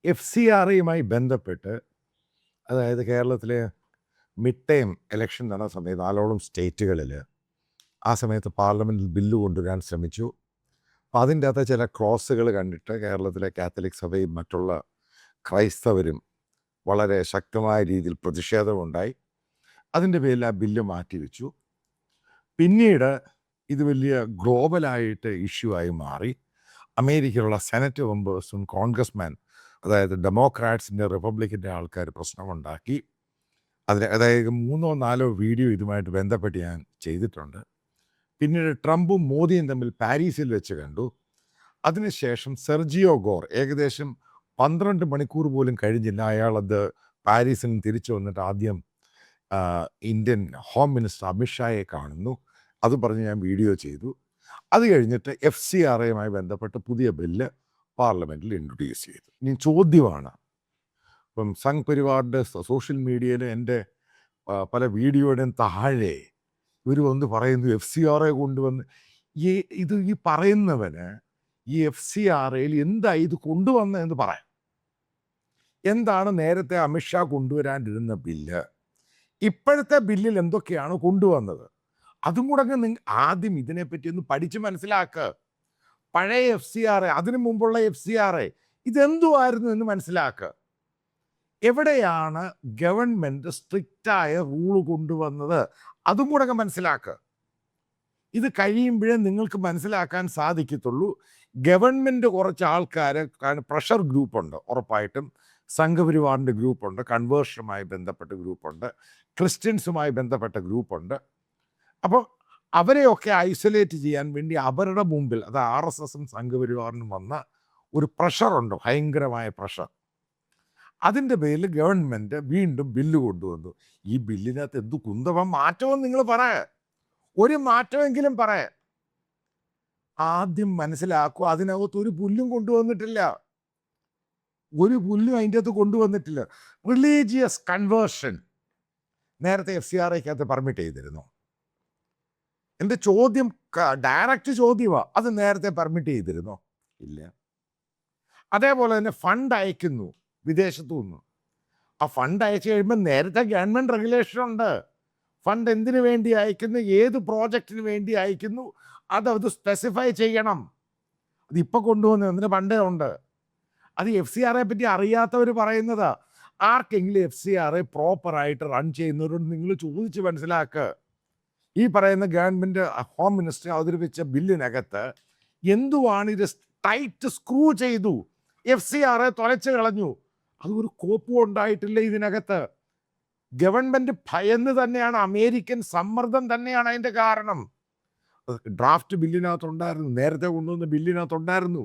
FCRAയുമായി ബന്ധപ്പെട്ട്, അതായത് കേരളത്തിലെ മിഡ് ടേം ഇലക്ഷൻ നടന്ന സമയത്ത് 4ഓളം സ്റ്റേറ്റുകളിൽ ആ സമയത്ത് പാർലമെൻറ്റിൽ ബില്ല് കൊണ്ടുവരാൻ ശ്രമിച്ചു. അപ്പോൾ അതിൻ്റെ അകത്ത് ചില ക്രോസുകൾ കണ്ടിട്ട് കേരളത്തിലെ കാത്തലിക് സഭയും മറ്റുള്ള ക്രൈസ്തവരും വളരെ ശക്തമായ രീതിയിൽ പ്രതിഷേധമുണ്ടായി. അതിൻ്റെ പേരിൽ ആ ബില്ല് മാറ്റിവെച്ചു. പിന്നീട് ഇത് വലിയ ഗ്ലോബലായിട്ട് ഇഷ്യൂ ആയി മാറി. അമേരിക്കയിലുള്ള സെനറ്റ് മെമ്പേഴ്സും കോൺഗ്രസ്മാൻ, അതായത് ഡെമോക്രാറ്റ്സിൻ്റെ റിപ്പബ്ലിക്കിൻ്റെ ആൾക്കാർ പ്രശ്നമുണ്ടാക്കി. അതായത് 3ഓ 4ഓ വീഡിയോ ഇതുമായിട്ട് ബന്ധപ്പെട്ട് ഞാൻ ചെയ്തിട്ടുണ്ട്. പിന്നീട് ട്രംപും മോദിയും തമ്മിൽ പാരീസിൽ വെച്ച് കണ്ടു. അതിനുശേഷം സെർജിയോ ഗോർ ഏകദേശം 12 മണിക്കൂർ പോലും കഴിഞ്ഞില്ല, അയാളത് പാരീസിൽ നിന്ന് തിരിച്ചു വന്നിട്ട് ആദ്യം ഇന്ത്യൻ ഹോം മിനിസ്റ്റർ അമിത്ഷായെ കാണുന്നു. അത് പറഞ്ഞ് ഞാൻ വീഡിയോ ചെയ്തു. അത് കഴിഞ്ഞിട്ട് FCRAയുമായി ബന്ധപ്പെട്ട് പുതിയ ബില്ല് പാർലമെൻറ്റിൽ ഇൻട്രൊഡ്യൂസ് ചെയ്തു. ഇനി ചോദ്യമാണ്, ഇപ്പം സംഘ് പരിവാറിൻ്റെ സോഷ്യൽ മീഡിയയിൽ എൻ്റെ പല വീഡിയോയുടെയും താഴെ ഇവർ വന്ന് പറയുന്നു FCRA കൊണ്ടുവന്ന്. ഈ പറയുന്നവന് ഈ FCRAയിൽ എന്തായി ഇത് കൊണ്ടുവന്നതെന്ന് പറയാം. എന്താണ് നേരത്തെ അമിത്ഷാ കൊണ്ടുവരാനിരുന്ന ബില്ല്, ഇപ്പോഴത്തെ ബില്ലിൽ എന്തൊക്കെയാണ് കൊണ്ടുവന്നത്, അതും കൂടെ ആദ്യം ഇതിനെപ്പറ്റി ഒന്ന് പഠിച്ച് മനസ്സിലാക്കുക. പഴയ FCRA, അതിനു മുമ്പുള്ള FCRA ഇതെന്തുമായിരുന്നു എന്ന് മനസ്സിലാക്കുക. എവിടെയാണ് ഗവൺമെൻറ് സ്ട്രിക്റ്റായ റൂള് കൊണ്ടുവന്നത്, അതും കൂടെ മനസ്സിലാക്കുക. ഇത് കഴിയുമ്പോഴേ നിങ്ങൾക്ക് മനസ്സിലാക്കാൻ സാധിക്കത്തുള്ളൂ. ഗവൺമെൻറ് കുറച്ച് ആൾക്കാർ, പ്രഷർ ഗ്രൂപ്പുണ്ട് ഉറപ്പായിട്ടും. സംഘപരിവാറിൻ്റെ ഗ്രൂപ്പുണ്ട്, കൺവേർഷനുമായി ബന്ധപ്പെട്ട ഗ്രൂപ്പുണ്ട്, ക്രിസ്ത്യൻസുമായി ബന്ധപ്പെട്ട ഗ്രൂപ്പുണ്ട്. അപ്പോൾ അവരെയൊക്കെ ഐസൊലേറ്റ് ചെയ്യാൻ വേണ്ടി അവരുടെ മുമ്പിൽ, അത് RSSും സംഘപരിവാറിനും വന്ന ഒരു പ്രഷറുണ്ട്, ഭയങ്കരമായ പ്രഷർ. അതിൻ്റെ പേരിൽ ഗവൺമെൻറ് വീണ്ടും ബില്ല് കൊണ്ടുവന്നു. ഈ ബില്ലിനകത്ത് എന്ത് കുന്തവം മാറ്റമെന്ന് നിങ്ങൾ പറയാ, ഒരു മാറ്റമെങ്കിലും പറയാ. ആദ്യം മനസ്സിലാക്കുക, അതിനകത്ത് ഒരു പുല്ലും കൊണ്ടുവന്നിട്ടില്ല, ഒരു പുല്ലും അതിൻ്റെ അകത്ത് കൊണ്ടുവന്നിട്ടില്ല. റിലീജിയസ് കൺവേർഷൻ നേരത്തെ FCRAയ്ക്കകത്ത് പെർമിറ്റ് ചെയ്തിരുന്നു. എൻ്റെ ചോദ്യം ഡയറക്റ്റ് ചോദ്യമാണ്, അത് നേരത്തെ പെർമിറ്റ് ചെയ്തിരുന്നോ? ഇല്ല. അതേപോലെ തന്നെ ഫണ്ട് അയക്കുന്നു വിദേശത്തു നിന്ന്. ആ ഫണ്ട് അയച്ചു കഴിയുമ്പോൾ നേരത്തെ ഗവൺമെൻറ് റെഗുലേഷൻ ഉണ്ട്. ഫണ്ട് എന്തിനു വേണ്ടി അയക്കുന്നു, ഏത് പ്രോജക്റ്റിന് വേണ്ടി അയക്കുന്നു, അത് സ്പെസിഫൈ ചെയ്യണം. അതിപ്പോൾ കൊണ്ടുവന്നു, അതിന് പണ്ടേ ഉണ്ട്. അത് FCRAയെ പറ്റി അറിയാത്തവർ പറയുന്നതാ. ആർക്കെങ്കിലും FCRA പ്രോപ്പറായിട്ട് റൺ ചെയ്യുന്നവരോട് നിങ്ങൾ ചോദിച്ച് മനസ്സിലാക്കുക. ഈ പറയുന്ന ഗവൺമെൻറ് ഹോം മിനിസ്റ്റർ അവതരിപ്പിച്ച ബില്ലിനകത്ത് എന്തുവാണ് ഇത് ടൈറ്റ് സ്ക്രൂ ചെയ്തു, FCRA തുലച്ച് കളഞ്ഞു. അതൊരു കോപ്പും ഉണ്ടായിട്ടില്ല ഇതിനകത്ത്. ഗവൺമെൻറ് ഭയന്ന് തന്നെയാണ്, അമേരിക്കൻ സമ്മർദ്ദം തന്നെയാണ് അതിൻ്റെ കാരണം. ഡ്രാഫ്റ്റ് ബില്ലിനകത്തുണ്ടായിരുന്നു, നേരത്തെ കൊണ്ടുവന്ന ബില്ലിനകത്തുണ്ടായിരുന്നു.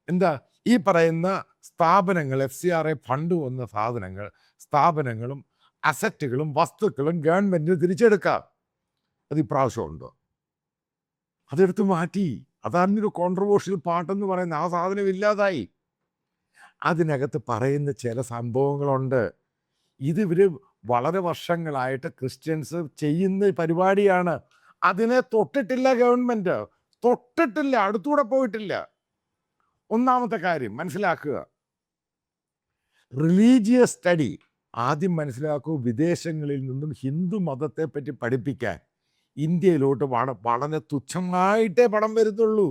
എന്താ ഈ പറയുന്ന സ്ഥാപനങ്ങൾ, FCRA ഫണ്ട് വന്ന സ്ഥാപനങ്ങളും അസറ്റുകളും വസ്തുക്കളും ഗവൺമെൻറ് തിരിച്ചെടുക്കാം. അത് ഇപ്രാവശ്യം ഉണ്ടോ? അതെടുത്ത് മാറ്റി. അതാണ് ഒരു കോൺട്രവേഴ്ഷ്യൽ പാർട്ടെന്ന് പറയുന്നത്. ആ സാധനം ഇല്ലാതായി. അതിനകത്ത് പറയുന്ന ചില സംഭവങ്ങളുണ്ട്. ഇവർ വളരെ വർഷങ്ങളായിട്ട് ക്രിസ്ത്യൻസ് ചെയ്യുന്ന പരിപാടിയാണ്. അതിനെ തൊട്ടിട്ടില്ല ഗവൺമെൻറ്, തൊട്ടിട്ടില്ല, അടുത്തൂടെ പോയിട്ടില്ല. ഒന്നാമത്തെ കാര്യം മനസ്സിലാക്കുക, റിലീജിയസ് സ്റ്റഡി ആദ്യം മനസ്സിലാക്കൂ. വിദേശങ്ങളിൽ നിന്നും ഹിന്ദു മതത്തെ പറ്റി പഠിപ്പിക്കാൻ ഇന്ത്യയിലോട്ട് വളരെ തുച്ഛമായിട്ടേ പണം വരുന്നുള്ളൂ.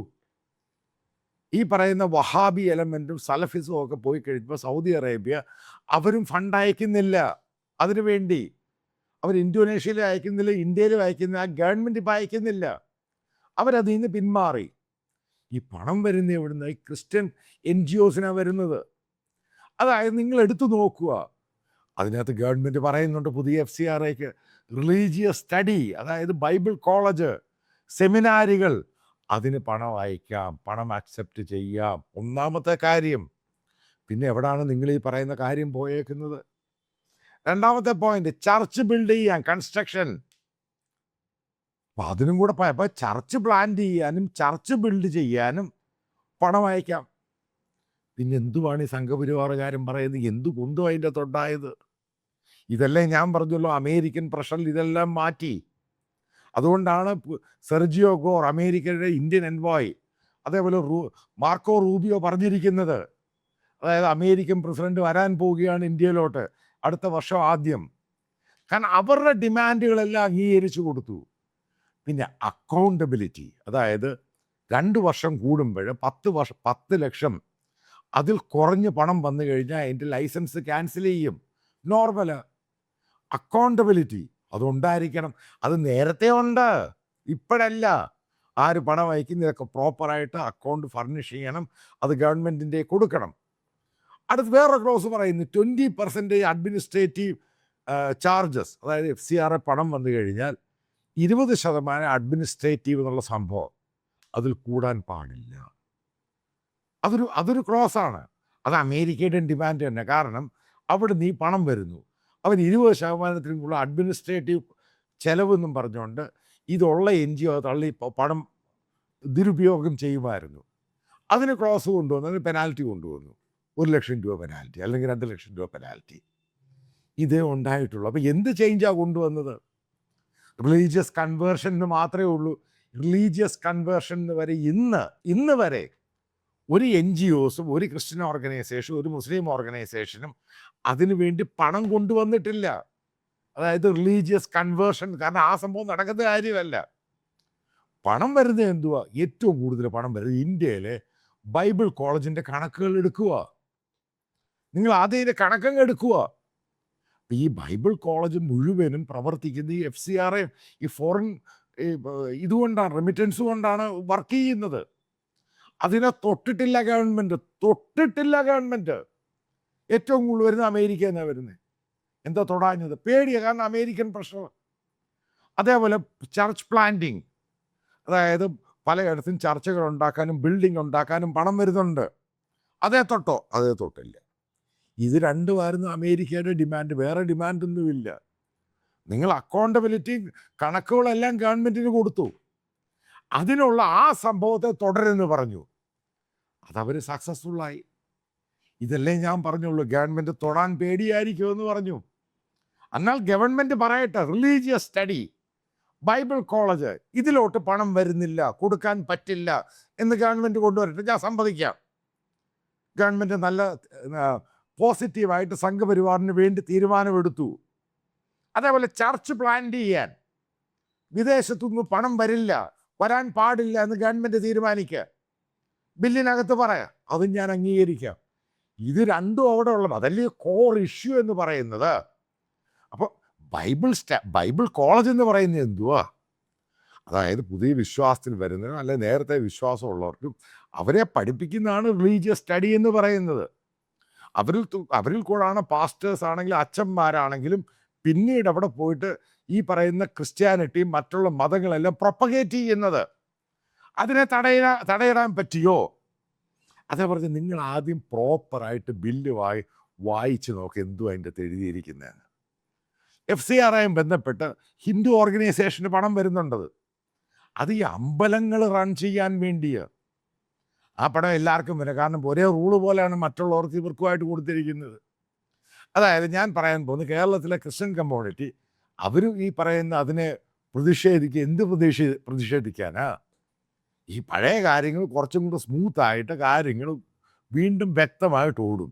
ഈ പറയുന്ന വഹാബി എലമെൻറ്റും സലഫിസും ഒക്കെ പോയി കഴിയുമ്പോൾ സൗദി അറേബ്യ അവരും ഫണ്ട് അയക്കുന്നില്ല. അതിനു വേണ്ടി അവർ ഇന്തോനേഷ്യയിലും അയക്കുന്നില്ല, ഇന്ത്യയിലും അയക്കുന്നില്ല, ആ ഗവൺമെൻറ് ഇപ്പം അയക്കുന്നില്ല. അവരതിൽ നിന്ന് പിന്മാറി. ഈ പണം വരുന്ന എവിടുന്ന്? ഈ ക്രിസ്ത്യൻ NGOസിനാണ് വരുന്നത്. അതായത് നിങ്ങൾ എടുത്തു നോക്കുക, അതിനകത്ത് ഗവൺമെൻറ് പറയുന്നുണ്ട് പുതിയ FCRAയ്ക്ക് റിലീജിയസ് സ്റ്റഡി, അതായത് ബൈബിൾ കോളേജ്, സെമിനാരുകൾ, അതിന് പണം അയക്കാം, പണം അക്സെപ്റ്റ് ചെയ്യാം. ഒന്നാമത്തെ കാര്യം. പിന്നെ എവിടാണ് നിങ്ങൾ ഈ പറയുന്ന കാര്യം പോയേക്കുന്നത്? രണ്ടാമത്തെ പോയിന്റ്, ചർച്ച് ബിൽഡ് ചെയ്യാൻ, കൺസ്ട്രക്ഷൻ. അപ്പം അതിനും കൂടെ അപ്പോൾ ചർച്ച് പ്ലാൻ ചെയ്യാനും ചർച്ച് ബിൽഡ് ചെയ്യാനും പണം അയക്കാം. പിന്നെ എന്തുവാണ് ഈ സംഘപരിവാറുകാരും പറയുന്നത്? എന്തുകൊണ്ടും അതിൻ്റെ തൊണ്ടായത്? ഇതല്ലേ ഞാൻ പറഞ്ഞല്ലോ, അമേരിക്കൻ പ്രഷറിൽ ഇതെല്ലാം മാറ്റി. അതുകൊണ്ടാണ് സെർജിയോ ഗോർ, അമേരിക്കയുടെ ഇന്ത്യൻ എൻവോയ്, അതേപോലെ മാർക്കോ റൂബിയോ പറഞ്ഞിരിക്കുന്നത്, അതായത് അമേരിക്കൻ പ്രസിഡന്റ് വരാൻ പോവുകയാണ് ഇന്ത്യയിലോട്ട് അടുത്ത വർഷം ആദ്യം. കാരണം അവരുടെ ഡിമാൻഡുകളെല്ലാം അംഗീകരിച്ചു കൊടുത്തു. പിന്നെ അക്കൗണ്ടബിലിറ്റി, അതായത് 2 വർഷം കൂടുമ്പോൾ 10 ലക്ഷം അതിൽ കുറഞ്ഞ് പണം വന്നു കഴിഞ്ഞാൽ അതിൻ്റെ ലൈസൻസ് ക്യാൻസൽ ചെയ്യും. നോർമല്. അക്കൗണ്ടബിലിറ്റി അതുണ്ടായിരിക്കണം. അത് നേരത്തെ ഉണ്ട്, ഇപ്പോഴല്ല. ആര് പണം അയക്കുന്ന ഇതൊക്കെ പ്രോപ്പറായിട്ട് അക്കൗണ്ട് ഫർണിഷ് ചെയ്യണം, അത് ഗവൺമെൻറ്റിൻ്റെ കൊടുക്കണം. അടുത്ത് വേറൊരു ക്ലോസ് പറയുന്നു 20% അഡ്മിനിസ്ട്രേറ്റീവ് ചാർജസ്, അതായത് FCRA പണം വന്നു കഴിഞ്ഞാൽ 20% അഡ്മിനിസ്ട്രേറ്റീവ് എന്നുള്ള സംഭവം അതിൽ കൂടാൻ പാടില്ല. അതൊരു ക്ലോസാണ്. അത് അമേരിക്കയുടെ ഡിമാൻഡ് തന്നെ. കാരണം അവിടെ നീ പണം വരുന്നു, അവർ 20%-നുള്ള അഡ്മിനിസ്ട്രേറ്റീവ് ചെലവെന്നും പറഞ്ഞുകൊണ്ട് ഇതുള്ള NGO തള്ളി പണം ദുരുപയോഗം ചെയ്യുമായിരുന്നു. അതിന് ക്ലോസ് കൊണ്ടുവന്നു, അതിന് പെനാൽറ്റി കൊണ്ടുവന്നു. 1 ലക്ഷം രൂപ പെനാൽറ്റി അല്ലെങ്കിൽ 2 ലക്ഷം രൂപ പെനാൽറ്റി. ഇതേ ഉണ്ടായിട്ടുള്ളൂ. അപ്പോൾ എന്ത് ചേഞ്ചാണ് കൊണ്ടുവന്നത്? റിലീജിയസ് കൺവേർഷൻ എന്ന് മാത്രമേ ഉള്ളൂ. റിലീജിയസ് കൺവേർഷൻ വരെ ഇന്ന് വരെ ഒരു NGOസും ഒരു ക്രിസ്ത്യൻ ഓർഗനൈസേഷനും ഒരു മുസ്ലിം ഓർഗനൈസേഷനും അതിനു വേണ്ടി പണം കൊണ്ടുവന്നിട്ടില്ല. അതായത് റിലീജിയസ് കൺവേർഷൻ. കാരണം ആ സംഭവം നടക്കുന്ന കാര്യമല്ല. പണം വരുന്നത് എന്തുവാ? ഏറ്റവും കൂടുതൽ പണം വരുന്നത് ഇന്ത്യയിലെ ബൈബിൾ കോളേജിൻ്റെ കണക്കുകൾ എടുക്കുക. നിങ്ങൾ ആദ്യം ഇതിൻ്റെ കണക്കങ്ങ് എടുക്കുക. ഈ ബൈബിൾ കോളേജ് മുഴുവനും പ്രവർത്തിക്കുന്നത് ഈ FCRA ഈ ഫോറിൻ ഇതുകൊണ്ടാണ്, റെമിറ്റൻസ് കൊണ്ടാണ് വർക്ക് ചെയ്യുന്നത്. അതിനെ തൊട്ടിട്ടില്ല ഗവൺമെൻറ്. ഏറ്റവും കൂടുതൽ വരുന്നത് അമേരിക്ക എന്നാണ് വരുന്നത്. എന്താ തൊടാഞ്ഞത്? പേടിയാണ്. കാരണം അമേരിക്കൻ പ്രഷർ. അതേപോലെ ചർച്ച് പ്ലാന്റിങ്, അതായത് പലയിടത്തും ചർച്ചകൾ ഉണ്ടാക്കാനും ബിൽഡിംഗ് ഉണ്ടാക്കാനും പണം വരുന്നുണ്ട്. അതേ തൊട്ടില്ല. ഇത് രണ്ടുമായിരുന്നു അമേരിക്കയുടെ ഡിമാൻഡ്. വേറെ ഡിമാൻഡൊന്നുമില്ല. നിങ്ങൾ അക്കൗണ്ടബിലിറ്റി കണക്കുകളെല്ലാം ഗവൺമെൻറ്റിന് കൊടുത്തു. അതിനുള്ള ആ സംഭവത്തെ തുടരുമെന്ന് പറഞ്ഞു. അതവർ സക്സസ്ഫുള്ളായി. ഇതല്ലേ ഞാൻ പറഞ്ഞുള്ളൂ, ഗവൺമെൻറ് തൊടാൻ പേടിയായിരിക്കുമെന്ന് പറഞ്ഞു. എന്നാൽ ഗവൺമെൻറ് പറയട്ടെ, റിലീജിയസ് സ്റ്റഡി ബൈബിൾ കോളേജ് ഇതിലോട്ട് പണം വരുന്നില്ല, കൊടുക്കാൻ പറ്റില്ല എന്ന് ഗവൺമെൻറ് കൊണ്ടുവരട്ടെ, ഞാൻ സമ്മതിക്കാം. ഗവൺമെൻറ് നല്ല പോസിറ്റീവായിട്ട് സംഘപരിവാറിന് വേണ്ടി തീരുമാനമെടുത്തു. അതേപോലെ ചർച്ച് പ്ലാൻ ചെയ്യാൻ വിദേശത്തുനിന്ന് പണം വരാൻ പാടില്ല എന്ന് ഗവൺമെൻറ് തീരുമാനിക്കുക, ബില്ലിനകത്ത് പറയാം. അതും ഞാൻ അംഗീകരിക്കാം. ഇത് രണ്ടും അവിടെ ഉള്ളത്, അതല്ലേ കോർ ഇഷ്യൂ എന്ന് പറയുന്നത്. അപ്പോൾ ബൈബിൾ കോളേജ് എന്ന് പറയുന്നത് എന്തുവാ? അതായത് പുതിയ വിശ്വാസത്തിൽ വരുന്നതിനും അല്ലെ നേരത്തെ വിശ്വാസമുള്ളവർക്കും അവരെ പഠിപ്പിക്കുന്നതാണ് റിലീജിയസ് സ്റ്റഡി എന്ന് പറയുന്നത്. അവരിൽ കൂടാണ് പാസ്റ്റേഴ്സ് ആണെങ്കിലും അച്ഛന്മാരാണെങ്കിലും പിന്നീട് അവിടെ പോയിട്ട് ഈ പറയുന്ന ക്രിസ്ത്യാനിറ്റിയും മറ്റുള്ള മതങ്ങളെല്ലാം പ്രൊപ്പഗേറ്റ് ചെയ്യുന്നത്. അതിനെ തടയിടാൻ പറ്റിയോ? അതേപോലെ നിങ്ങൾ ആദ്യം പ്രോപ്പറായിട്ട് ബില്ല് വായിച്ച് നോക്കി എന്തുവാ അതിൻ്റെ അകത്ത് എഴുതിയിരിക്കുന്നത്. FCRAയും ബന്ധപ്പെട്ട് ഹിന്ദു ഓർഗനൈസേഷന് പണം വരുന്നുണ്ടത്. അത് ഈ അമ്പലങ്ങൾ റൺ ചെയ്യാൻ വേണ്ടിയാണ്. ആ പണം എല്ലാവർക്കും വരും. കാരണം ഒരേ റൂള് പോലെയാണ് മറ്റുള്ളവർക്ക് ഇവർക്കുമായിട്ട് കൊടുത്തിരിക്കുന്നത്. അതായത് ഞാൻ പറയാൻ പോകുന്നത് കേരളത്തിലെ ക്രിസ്ത്യൻ കമ്മ്യൂണിറ്റി അവരും ഈ പറയുന്ന അതിനെ പ്രതിഷേധിക്കാനാ? ഈ പഴയ കാര്യങ്ങൾ കുറച്ചും കൂടെ സ്മൂത്തായിട്ട് കാര്യങ്ങൾ വീണ്ടും വ്യക്തമായിട്ട് ഓടും.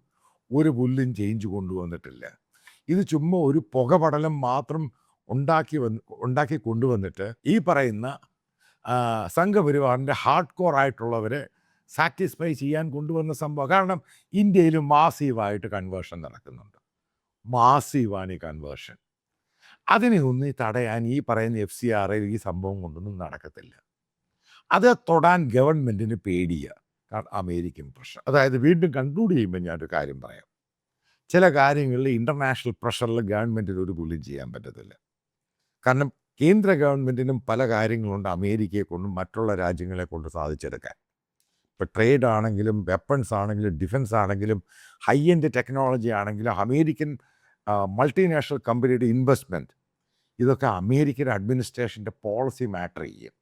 ഒരു പുല്ലും ചേഞ്ച് കൊണ്ടുവന്നിട്ടില്ല. ഇത് ചുമ്മാ ഒരു പുകപടലം മാത്രം ഉണ്ടാക്കി കൊണ്ടുവന്നിട്ട് ഈ പറയുന്ന സംഘപരിവാറിൻ്റെ ഹാർഡ് കോർ ആയിട്ടുള്ളവരെ സാറ്റിസ്ഫൈ ചെയ്യാൻ കൊണ്ടുവന്ന സംഭവം. കാരണം ഇന്ത്യയിൽ മാസീവായിട്ട് കൺവേർഷൻ നടക്കുന്നുണ്ട്. മാസീവാണ് ഈ കൺവേർഷൻ. അതിനെ ഒന്ന് തടയാൻ ഈ പറയുന്ന FCRA ഈ സംഭവം കൊണ്ടൊന്നും നടക്കത്തില്ല. അത് തൊടാൻ ഗവൺമെൻറ്റിന് പേടിയാണ്. കാരണം അമേരിക്കൻ പ്രഷർ. അതായത് വീണ്ടും കൺക്ലൂഡ് ചെയ്യുമ്പോൾ ഞാനൊരു കാര്യം പറയാം. ചില കാര്യങ്ങളിൽ ഇൻ്റർനാഷണൽ പ്രഷറിൽ ഗവൺമെൻറ്റിന് ഒരു പുല്ലും ചെയ്യാൻ പറ്റത്തില്ല. കാരണം കേന്ദ്ര ഗവൺമെൻറ്റിനും പല കാര്യങ്ങളുണ്ട് അമേരിക്കയെ കൊണ്ടും മറ്റുള്ള രാജ്യങ്ങളെ കൊണ്ട് സാധിച്ചെടുക്കാൻ. ഇപ്പോൾ ട്രേഡ് ആണെങ്കിലും വെപ്പൺസ് ആണെങ്കിലും ഡിഫൻസ് ആണെങ്കിലും ഹൈ എൻഡ് ടെക്നോളജി ആണെങ്കിലും അമേരിക്കൻ മൾട്ടിനാഷണൽ കമ്പനിയുടെ ഇൻവെസ്റ്റ്മെൻറ്റ്, ഇതൊക്കെ അമേരിക്കൻ അഡ്മിനിസ്ട്രേഷൻ്റെ പോളിസി മാറ്റർ ചെയ്യും.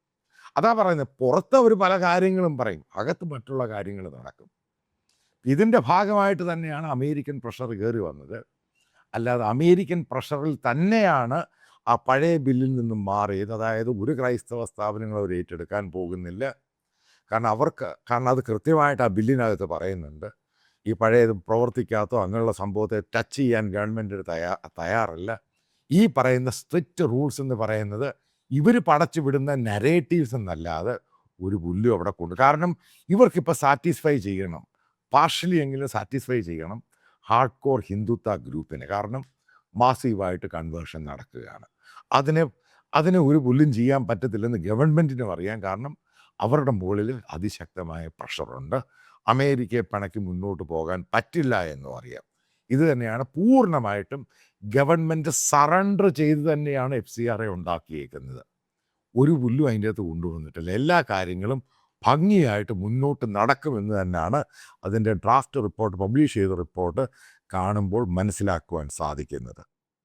അതാ പറയുന്നത്, പുറത്ത് അവർ പല കാര്യങ്ങളും പറയും, അകത്ത് മറ്റുള്ള കാര്യങ്ങൾ നടക്കും. ഇതിൻ്റെ ഭാഗമായിട്ട് തന്നെയാണ് അമേരിക്കൻ പ്രഷർ കയറി വന്നത്. അല്ലാതെ അമേരിക്കൻ പ്രഷറിൽ തന്നെയാണ് ആ പഴയ ബില്ലിൽ നിന്നും മാറിയത്. അതായത് ഒരു ക്രൈസ്തവ സ്ഥാപനങ്ങൾ അവർ ഏറ്റെടുക്കാൻ പോകുന്നില്ല. കാരണം അത് കൃത്യമായിട്ട് ആ ബില്ലിനകത്ത് പറയുന്നുണ്ട്, ഈ പഴയത് പ്രവർത്തിക്കാത്തോ അങ്ങനെയുള്ള സംഭവത്തെ ടച്ച് ചെയ്യാൻ ഗവൺമെൻറ് തയ്യാറല്ല. ഈ പറയുന്ന സ്ട്രിക്റ്റ് റൂൾസ് എന്ന് പറയുന്നത് ഇവർ പടച്ചു വിടുന്ന നരേറ്റീവ്സ് എന്നല്ലാതെ ഒരു പുല്ലും അവിടെ കൊണ്ട്, കാരണം ഇവർക്കിപ്പോൾ സാറ്റിസ്ഫൈ ചെയ്യണം, പാർഷ്യലി എങ്കിലും സാറ്റിസ്ഫൈ ചെയ്യണം ഹാർഡ് കോർ ഹിന്ദുത്വ ഗ്രൂപ്പിന്. കാരണം മാസീവായിട്ട് കൺവേർഷൻ നടക്കുകയാണ്. അതിന് അതിന് ഒരു പുല്ലും ചെയ്യാൻ പറ്റത്തില്ലെന്ന് ഗവൺമെൻറ്റിനും അറിയാം. കാരണം അവരുടെ മുകളിൽ അതിശക്തമായ പ്രഷറുണ്ട്. അമേരിക്കയെ പിണക്കി മുന്നോട്ട് പോകാൻ പറ്റില്ല എന്നും അറിയാം. ഇത് തന്നെയാണ് പൂർണ്ണമായിട്ടും ഗവൺമെൻറ് സറണ്ടർ ചെയ്ത് തന്നെയാണ് FCRA ഉണ്ടാക്കിയേക്കുന്നത്. ഒരു പുല്ലും അതിൻ്റെ അകത്ത് കൊണ്ടുവന്നിട്ടില്ല. എല്ലാ കാര്യങ്ങളും ഭംഗിയായിട്ട് മുന്നോട്ട് നടക്കുമെന്ന് തന്നെയാണ് അതിൻ്റെ ഡ്രാഫ്റ്റ് റിപ്പോർട്ട്, പബ്ലിഷ് ചെയ്ത റിപ്പോർട്ട് കാണുമ്പോൾ മനസ്സിലാക്കുവാൻ സാധിക്കുന്നത്.